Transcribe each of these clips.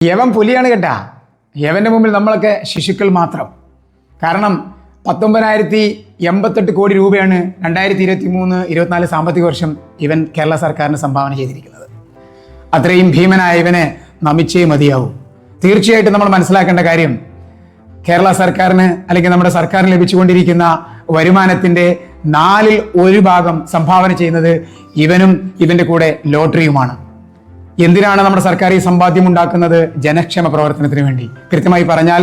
യവൻ പുലിയാണ് കേട്ടാ. യവന്റെ മുമ്പിൽ നമ്മളൊക്കെ ശിശുക്കൾ മാത്രം. കാരണം 19,088 കോടി രൂപയാണ് 2023-24 സാമ്പത്തിക വർഷം ഇവൻ കേരള സർക്കാരിന് സംഭാവന ചെയ്തിരിക്കുന്നത്. അത്രയും ഭീമനായ ഇവനെ നമിച്ചേ മതിയാവും. തീർച്ചയായിട്ടും നമ്മൾ മനസ്സിലാക്കേണ്ട കാര്യം, കേരള സർക്കാരിന് അല്ലെങ്കിൽ നമ്മുടെ സർക്കാരിന് ലഭിച്ചുകൊണ്ടിരിക്കുന്ന വരുമാനത്തിന്റെ 1/4 ഭാഗം സംഭാവന ചെയ്യുന്നത് ഇവനും ഇവന്റെ കൂടെ ലോട്ടറിയുമാണ്. എന്തിനാണ് നമ്മുടെ സർക്കാർ ഈ സമ്പാദ്യം ഉണ്ടാക്കുന്നത്? ജനക്ഷേമ പ്രവർത്തനത്തിന് വേണ്ടി. കൃത്യമായി പറഞ്ഞാൽ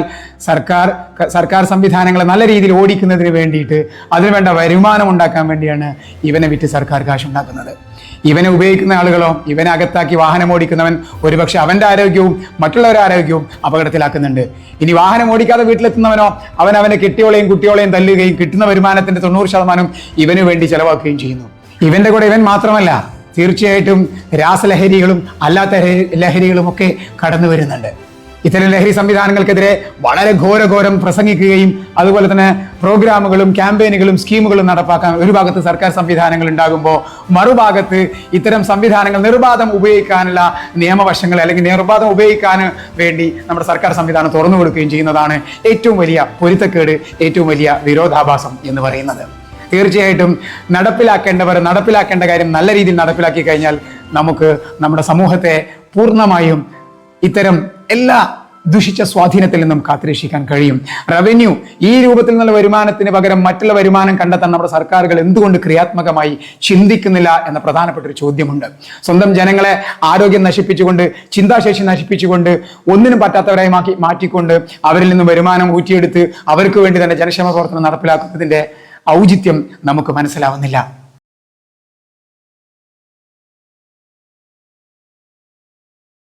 സർക്കാർ സംവിധാനങ്ങളെ നല്ല രീതിയിൽ ഓടിക്കുന്നതിന് വേണ്ടിയിട്ട്, അതിനുവേണ്ട വരുമാനം ഉണ്ടാക്കാൻ വേണ്ടിയാണ് ഇവനെ വിറ്റ് സർക്കാർ കാശുണ്ടാക്കുന്നത്. ഇവനെ ഉപയോഗിക്കുന്ന ആളുകളോ, ഇവനെ അകത്താക്കി വാഹനം ഓടിക്കുന്നവൻ ഒരുപക്ഷെ അവന്റെ ആരോഗ്യവും മറ്റുള്ളവരുടെ ആരോഗ്യവും അപകടത്തിലാക്കുന്നുണ്ട്. ഇനി വാഹനം ഓടിക്കാതെ വീട്ടിലെത്തുന്നവനോ, അവനെ കെട്ടിയോളെയും കുട്ടിയോളെയും തല്ലുകയും കിട്ടുന്ന വരുമാനത്തിന്റെ 90% ഇവന് വേണ്ടി ചെലവാക്കുകയും ചെയ്യുന്നു. ഇവന്റെ കൂടെ ഇവൻ മാത്രമല്ല, തീർച്ചയായിട്ടും രാസലഹരികളും അല്ലാത്ത ലഹരികളും ഒക്കെ കടന്നു വരുന്നുണ്ട്. ഇത്തരം ലഹരി സംവിധാനങ്ങൾക്കെതിരെ വളരെ ഘോരം പ്രസംഗിക്കുകയും അതുപോലെ തന്നെ പ്രോഗ്രാമുകളും ക്യാമ്പയിനുകളും സ്കീമുകളും നടപ്പാക്കാൻ ഒരു ഭാഗത്ത് സർക്കാർ സംവിധാനങ്ങൾ ഉണ്ടാകുമ്പോൾ, മറുഭാഗത്ത് ഇത്തരം സംവിധാനങ്ങൾ നിർബാധം ഉപയോഗിക്കാനുള്ള നിയമവശങ്ങൾ അല്ലെങ്കിൽ നിർബാധം ഉപയോഗിക്കാൻ വേണ്ടി നമ്മുടെ സർക്കാർ സംവിധാനം തുറന്നു കൊടുക്കുകയും ചെയ്യുന്നതാണ് ഏറ്റവും വലിയ പൊരുത്തക്കേട്, ഏറ്റവും വലിയ വിരോധാഭാസം എന്ന് പറയുന്നത്. തീർച്ചയായിട്ടും നടപ്പിലാക്കേണ്ട കാര്യം നല്ല രീതിയിൽ നടപ്പിലാക്കി കഴിഞ്ഞാൽ നമുക്ക് നമ്മുടെ സമൂഹത്തെ പൂർണ്ണമായും ഇത്തരം എല്ലാ ദുഷിച്ച സ്വാധീനത്തിൽ നിന്നും കാത്തുരക്ഷിക്കാൻ കഴിയും. റവന്യൂ ഈ രൂപത്തിൽ നിന്നുള്ള വരുമാനത്തിന് പകരം മറ്റുള്ള വരുമാനം കണ്ടെത്താൻ നമ്മുടെ സർക്കാരുകൾ എന്തുകൊണ്ട് ക്രിയാത്മകമായി ചിന്തിക്കുന്നില്ല എന്ന പ്രധാനപ്പെട്ട ഒരു ചോദ്യമുണ്ട്. സ്വന്തം ജനങ്ങളെ ആരോഗ്യം നശിപ്പിച്ചുകൊണ്ട്, ചിന്താശേഷി നശിപ്പിച്ചുകൊണ്ട്, ഒന്നിനും പറ്റാത്തവരായി മാറ്റിക്കൊണ്ട് അവരിൽ നിന്ന് വരുമാനം ഊറ്റിയെടുത്ത് അവർക്ക് വേണ്ടി തന്നെ ജനക്ഷേമ പ്രവർത്തനം നടപ്പിലാക്കുന്നതിന്റെ ഔചിത്യം നമുക്ക് മനസ്സിലാവുന്നില്ല.